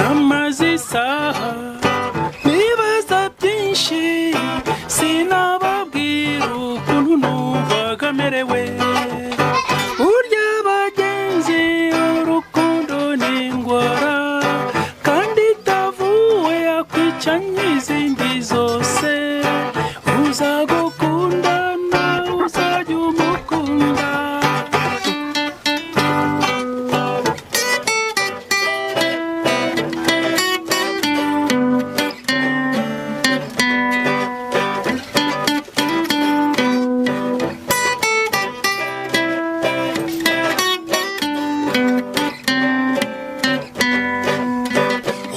amaze isaha nibaza byinshi sinababwira ukuntu numvaga merewe. Burya bagenzi urukundo ni indwara kandi itavuwe yakwica nk'izindi zose. Uzagukunda nawe uzajya umukunda.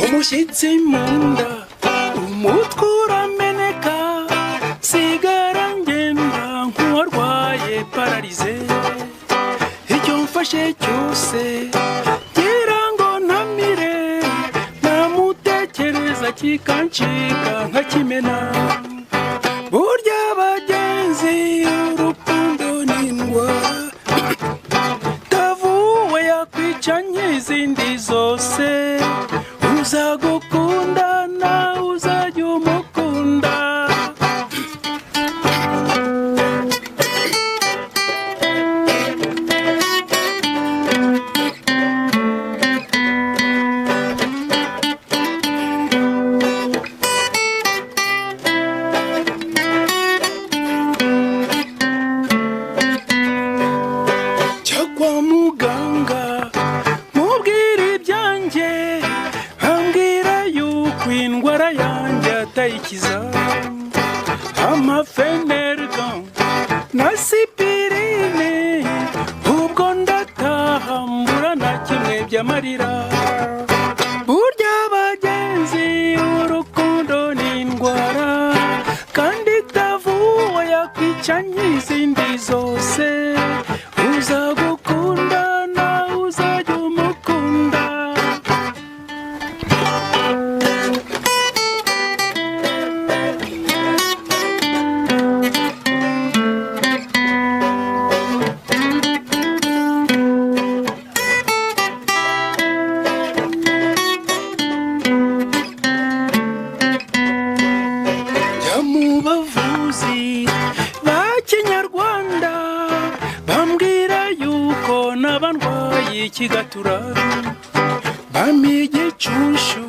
Umushyitsi mu nda umutwe urameneka sigara ngenda nk'uwarwaye pararize. Icyo mfashe cyose ngira ngo ntamire namutekereza kikancika nkakimena. Burya bagenzi urukundo ni indwara tavuwe yakwica nk'izindi zose. Uzagukunda nawe uzajya umukunda. Jya kwa muganga mubwire ibyanjye ambwira yuko indwara yanjye atayikiza. Amafenergan na sipirine ubwo ndataha mbura na kimwe by'amarira. Burya bagenzi urukundo ni indwara kandi itavuwe yakwica nk'izindi zose. Uzagukunda nawe uzajya umukunda. Jya mu bavuzi ba kinyarwanda bambwira yuko n'abandwaye ikigatura bampa igicushu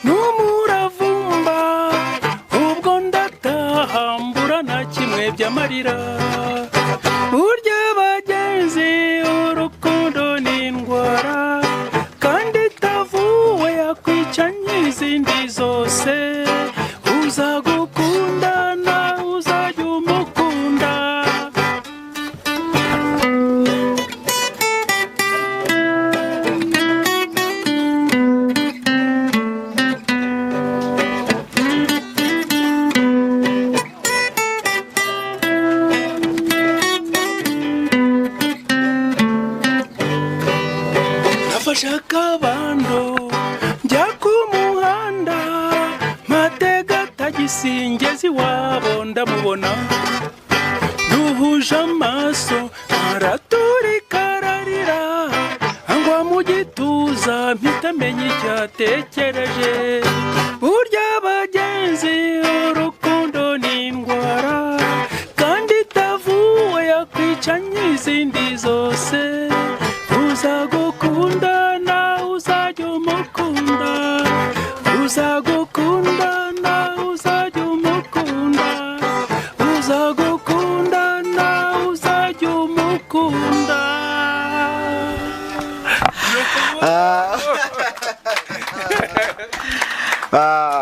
n'umuravumba ubwo ndataha mbura na kimwe by'amarira. Burya bagenzi urukundo ni indwara kandi itavuwe yakwica nk'izindi zose. Uzagukunda nawe uzajya umukunda. Nafashe akabando njya ku muhanda matega tagisi ngeze iwabo ndamubona. Duhuje amaso araturika ararira angwa mu gituza mpita menya icyo atekereje. Burya bagenzi urukundo ni indwara kandi itavuwe yakwica nk'izindi zose. Uzagukunda nawe uzajya umukunda. Uzagukunda nawe uzajya umukunda. Uzagukunda nawe uzajya umukunda.